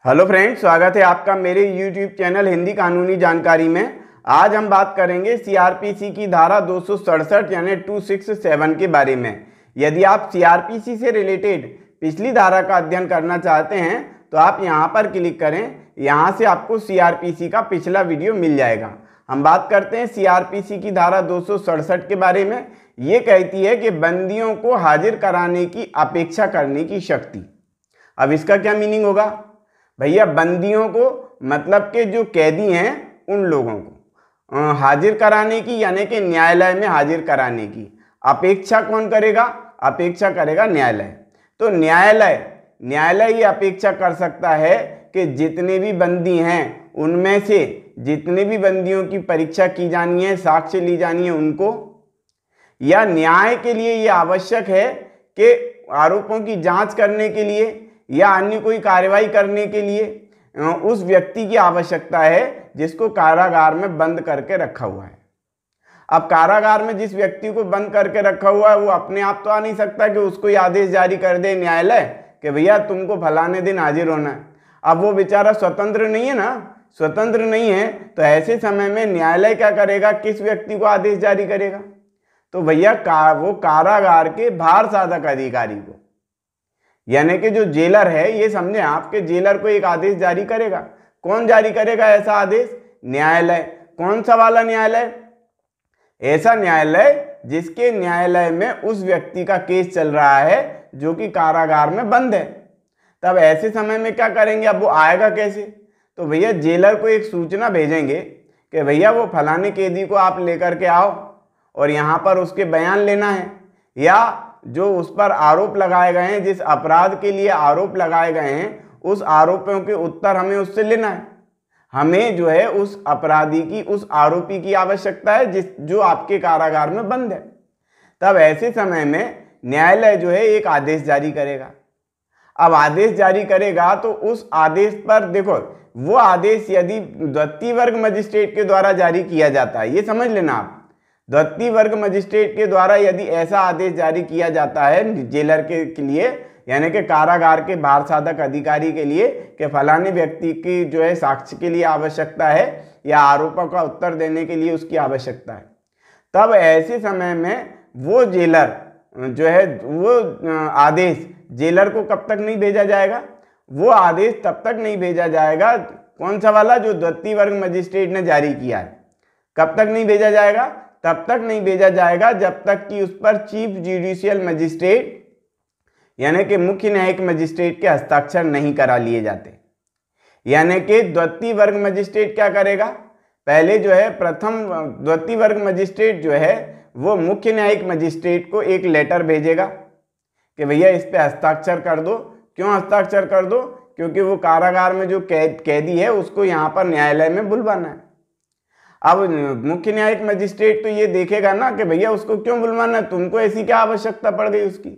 Hello friends, स्वागत है आपका मेरे YouTube चैनल हिंदी कानूनी जानकारी में। आज हम बात करेंगे सीआरपीसी की धारा 267 यानी 267 के बारे में। यदि आप सीआरपीसी से रिलेटेड पिछली धारा का अध्ययन करना चाहते हैं तो आप यहां पर क्लिक करें। यहां से आपको सीआरपीसी का पिछला वीडियो मिल जाएगा। हम बात करते हैं सीआरपीसी की धारा 267 के बारे में। ये कहती है कि बंदियों को हाजिर कराने की अपेक्षा करने की शक्ति। अब इसका क्या मीनिंग होगा भैया? बंदियों को मतलब के जो कैदी हैं उन लोगों को हाजिर कराने की यानी कि न्यायालय में हाजिर कराने की अपेक्षा कौन करेगा? अपेक्षा करेगा न्यायालय। तो न्यायालय ये अपेक्षा कर सकता है कि जितने भी बंदी हैं उनमें से जितने भी बंदियों की परीक्षा की जानी है, साक्ष्य ली जानी है उनको, या न्याय के लिए ये आवश्यक है कि आरोपों की जांच करने के लिए या अन्य कोई कार्रवाई करने के लिए उस व्यक्ति की आवश्यकता है जिसको कारागार में बंद करके रखा हुआ है। अब कारागार में जिस व्यक्ति को बंद करके रखा हुआ है वो अपने आप तो आ नहीं सकता कि उसको ये आदेश जारी कर दे न्यायालय कि भैया तुमको फलाने दिन हाजिर होना है। अब वो बेचारा स्वतंत्र नहीं है ना, स्वतंत्र नहीं है। तो ऐसे समय में न्यायालय क्या करेगा? किस व्यक्ति को आदेश जारी करेगा? तो भैया वो कारागार के भार साधक अधिकारी को, यानी कि जो जेलर है, ये समझे आपके जेलर को एक आदेश जारी करेगा। कौन जारी करेगा ऐसा आदेश? न्यायालय। कौन सा वाला न्यायालय? ऐसा न्यायालय जिसके न्यायालय में उस व्यक्ति का केस चल रहा है जो कि कारागार में बंद है। तब ऐसे समय में क्या करेंगे? अब वो आएगा कैसे? तो भैया जेलर को एक सूचना भेजेंगे कि भैया वो फलाने कैदी को आप लेकर के आओ और यहाँ पर उसके बयान लेना है, या जो उस पर आरोप लगाए गए हैं, जिस अपराध के लिए आरोप लगाए गए हैं, उस आरोपों के उत्तर हमें उससे लेना है। हमें जो है उस अपराधी की, उस आरोपी की आवश्यकता है जो आपके कारागार में बंद है। तब ऐसे समय में न्यायालय जो है एक आदेश जारी करेगा। अब आदेश जारी करेगा तो उस आदेश पर देखो, वो आदेश यदि द्वितीय वर्ग मजिस्ट्रेट के द्वारा जारी किया जाता है, ये समझ लेना आप, द्वितीय वर्ग मजिस्ट्रेट के द्वारा यदि ऐसा आदेश जारी किया जाता है जेलर के लिए, यानी कि कारागार के भार साधक अधिकारी के लिए, कि फलाने व्यक्ति की जो है साक्ष्य के लिए आवश्यकता है या आरोपों का उत्तर देने के लिए उसकी आवश्यकता है, तब ऐसे समय में वो जेलर जो है वो आदेश जेलर को कब तक नहीं भेजा जाएगा? वो आदेश तब तक नहीं भेजा जाएगा। कौन सा वाला? जो द्वितीय वर्ग मजिस्ट्रेट ने जारी किया है। कब तक नहीं भेजा जाएगा? तब तक नहीं भेजा जाएगा जब तक कि उस पर चीफ जुडिशियल मजिस्ट्रेट यानी कि मुख्य न्यायिक मजिस्ट्रेट के हस्ताक्षर नहीं करा लिए जाते। यानी कि द्वितीय वर्ग मजिस्ट्रेट क्या करेगा? पहले जो है प्रथम द्वितीय वर्ग मजिस्ट्रेट जो है वो मुख्य न्यायिक मजिस्ट्रेट को एक लेटर भेजेगा कि भैया इस पे हस्ताक्षर कर दो। क्यों हस्ताक्षर कर दो? क्योंकि वो कारागार में जो कैदी है उसको यहाँ पर न्यायालय में बुलवाना है। अब मुख्य न्यायिक मजिस्ट्रेट तो ये देखेगा ना कि भैया उसको क्यों बुलवाना है, तुमको ऐसी क्या आवश्यकता पड़ गई उसकी।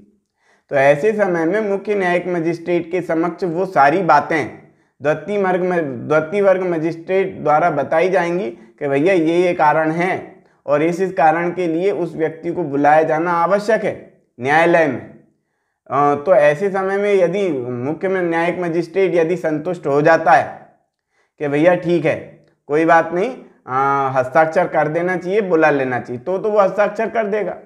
तो ऐसे समय में मुख्य न्यायिक मजिस्ट्रेट के समक्ष वो सारी बातें द्वितीय वर्ग मजिस्ट्रेट द्वारा बताई जाएंगी कि भैया ये कारण है और इस कारण के लिए उस व्यक्ति को बुलाया जाना आवश्यक है न्यायालय में। तो ऐसे समय में यदि मुख्य न्यायिक मजिस्ट्रेट यदि संतुष्ट हो जाता है कि भैया ठीक है, कोई बात नहीं, हस्ताक्षर कर देना चाहिए, बुला लेना चाहिए, तो वो हस्ताक्षर कर देगा।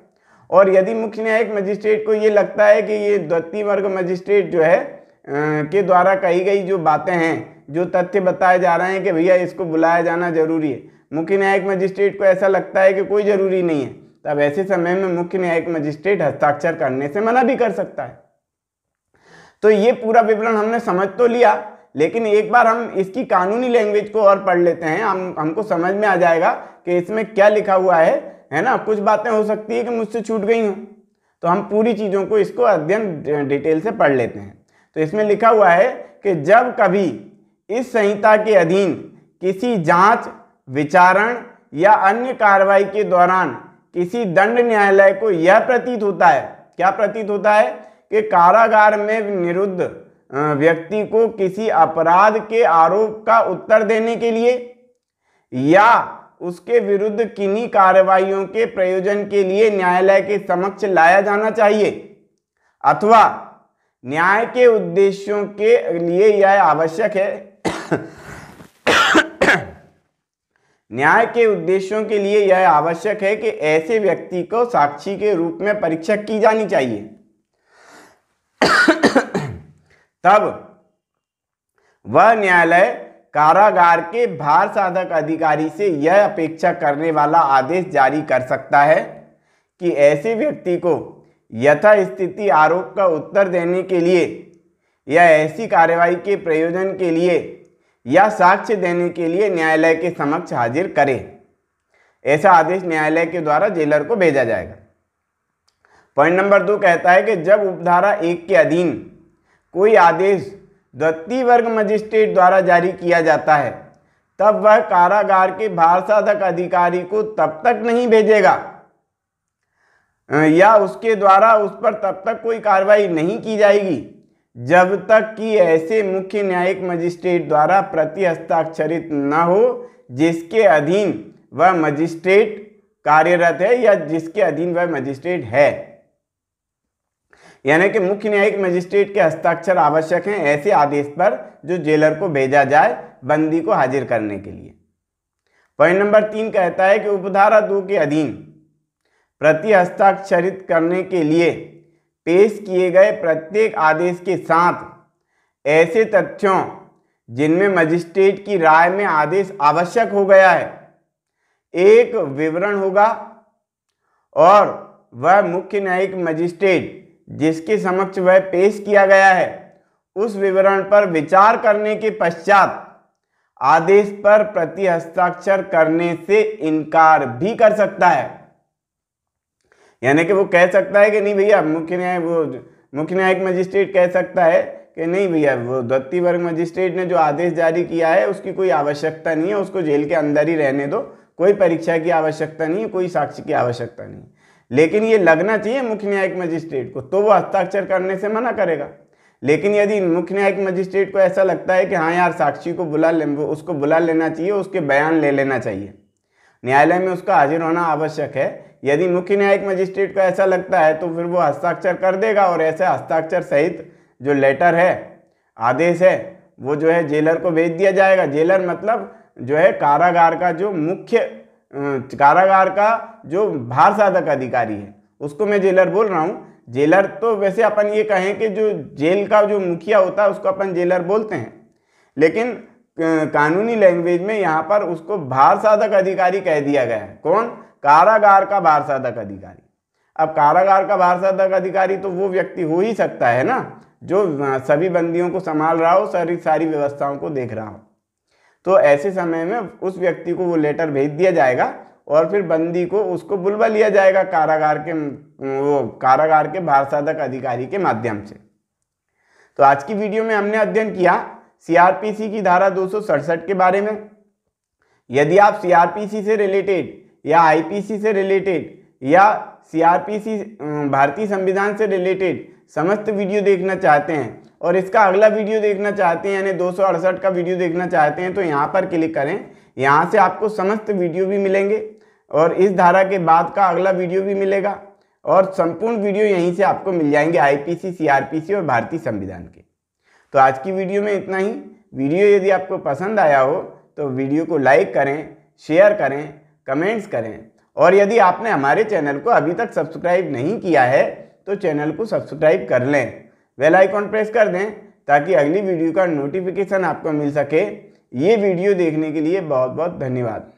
और यदि मुख्य न्यायिक मजिस्ट्रेट को ये लगता है कि ये द्वितीय वर्ग मजिस्ट्रेट जो है के द्वारा कही गई जो बातें हैं, जो तथ्य बताए जा रहे हैं कि भैया इसको बुलाया जाना जरूरी है, मुख्य न्यायिक मजिस्ट्रेट को ऐसा लगता है कि कोई जरूरी नहीं है, तब ऐसे समय में मुख्य न्यायिक मजिस्ट्रेट हस्ताक्षर करने से मना भी कर सकता है। तो ये पूरा विवरण हमने समझ तो लिया, लेकिन एक बार हम इसकी कानूनी लैंग्वेज को और पढ़ लेते हैं। हमको समझ में आ जाएगा कि इसमें क्या लिखा हुआ है ना। कुछ बातें हो सकती है कि मुझसे छूट गई हों, तो हम पूरी चीज़ों को इसको अध्ययन डिटेल से पढ़ लेते हैं। तो इसमें लिखा हुआ है कि जब कभी इस संहिता के अधीन किसी जांच, विचारण या अन्य कार्रवाई के दौरान किसी दंड न्यायालय को यह प्रतीत होता है, क्या प्रतीत होता है, कि कारागार में निरुद्ध व्यक्ति को किसी अपराध के आरोप का उत्तर देने के लिए या उसके विरुद्ध किन्हीं कार्रवाइयों के प्रयोजन के लिए न्यायालय के समक्ष लाया जाना चाहिए, अथवा न्याय के उद्देश्यों के लिए यह आवश्यक है न्याय के उद्देश्यों के लिए यह आवश्यक है कि ऐसे व्यक्ति को साक्षी के रूप में परीक्षा की जानी चाहिए। तब वह न्यायालय कारागार के भार साधक अधिकारी से यह अपेक्षा करने वाला आदेश जारी कर सकता है कि ऐसे व्यक्ति को यथास्थिति आरोप का उत्तर देने के लिए या ऐसी कार्रवाई के प्रयोजन के लिए या साक्ष्य देने के लिए न्यायालय के समक्ष हाजिर करे। ऐसा आदेश न्यायालय के द्वारा जेलर को भेजा जाएगा। पॉइंट नंबर 2 कहता है कि जब उपधारा 1 के अधीन कोई आदेश द्वितीय वर्ग मजिस्ट्रेट द्वारा जारी किया जाता है तब वह कारागार के भारसाधक अधिकारी को तब तक नहीं भेजेगा या उसके द्वारा उस पर तब तक कोई कार्रवाई नहीं की जाएगी जब तक कि ऐसे मुख्य न्यायिक मजिस्ट्रेट द्वारा प्रति हस्ताक्षरित न हो जिसके अधीन वह मजिस्ट्रेट कार्यरत है या जिसके अधीन वह मजिस्ट्रेट है। यानी कि मुख्य न्यायिक मजिस्ट्रेट के हस्ताक्षर आवश्यक हैं ऐसे आदेश पर जो जेलर को भेजा जाए बंदी को हाजिर करने के लिए। पॉइंट नंबर 3 कहता है कि उपधारा 2 के अधीन प्रति हस्ताक्षरित करने के लिए पेश किए गए प्रत्येक आदेश के साथ ऐसे तथ्यों जिनमें मजिस्ट्रेट की राय में आदेश आवश्यक हो गया है एक विवरण होगा और वह मुख्य न्यायिक मजिस्ट्रेट जिसके समक्ष वह पेश किया गया है उस विवरण पर विचार करने के पश्चात आदेश पर प्रति हस्ताक्षर करने से इनकार भी कर सकता है। यानी कि वो कह सकता है कि नहीं भैया मुख्य न्यायिक मजिस्ट्रेट कह सकता है कि नहीं भैया वो द्वितीय वर्ग मजिस्ट्रेट ने जो आदेश जारी किया है उसकी कोई आवश्यकता नहीं है, उसको जेल के अंदर ही रहने दो, कोई परीक्षा की आवश्यकता नहीं है, कोई साक्ष्य की आवश्यकता नहीं है। लेकिन ये लगना चाहिए मुख्य न्यायिक मजिस्ट्रेट को तो वो हस्ताक्षर करने से मना करेगा। लेकिन यदि मुख्य न्यायिक मजिस्ट्रेट को ऐसा लगता है कि हाँ यार साक्षी को उसको बुला लेना चाहिए, उसके बयान ले लेना चाहिए, न्यायालय में उसका हाजिर होना आवश्यक है, यदि मुख्य न्यायिक मजिस्ट्रेट को ऐसा लगता है तो फिर वो हस्ताक्षर कर देगा और ऐसे हस्ताक्षर सहित जो लेटर है आदेश है वो जो है जेलर को भेज दिया जाएगा। जेलर मतलब जो है कारागार का जो भार साधक अधिकारी है उसको मैं जेलर बोल रहा हूँ। जेलर तो वैसे अपन ये कहें कि जो जेल का जो मुखिया होता है उसको अपन जेलर बोलते हैं, लेकिन कानूनी लैंग्वेज में यहाँ पर उसको भार साधक अधिकारी कह दिया गया है। कौन? कारागार का भार साधक अधिकारी। अब कारागार का भार साधक अधिकारी तो वो व्यक्ति हो ही सकता है ना जो सभी बंदियों को संभाल रहा हो, सारी व्यवस्थाओं को देख रहा हो। तो ऐसे समय में उस व्यक्ति को वो लेटर भेज दिया जाएगा और फिर बंदी को उसको बुलवा लिया जाएगा कारागार के भार साधक अधिकारी के माध्यम से। तो आज की वीडियो में हमने अध्ययन किया सीआरपीसी की धारा 267 के बारे में। यदि आप सीआरपीसी से रिलेटेड या आईपीसी से रिलेटेड या सीआरपीसी भारतीय संविधान से रिलेटेड समस्त वीडियो देखना चाहते हैं और इसका अगला वीडियो देखना चाहते हैं यानी 268 का वीडियो देखना चाहते हैं तो यहाँ पर क्लिक करें। यहाँ से आपको समस्त वीडियो भी मिलेंगे और इस धारा के बाद का अगला वीडियो भी मिलेगा और संपूर्ण वीडियो यहीं से आपको मिल जाएंगे आईपीसी, सीआरपीसी और भारतीय संविधान के। तो आज की वीडियो में इतना ही। वीडियो यदि आपको पसंद आया हो तो वीडियो को लाइक करें, शेयर करें, कमेंट्स करें और यदि आपने हमारे चैनल को अभी तक सब्सक्राइब नहीं किया है तो चैनल को सब्सक्राइब कर लें, बेल आइकॉन प्रेस कर दें ताकि अगली वीडियो का नोटिफिकेशन आपको मिल सके। ये वीडियो देखने के लिए बहुत बहुत धन्यवाद।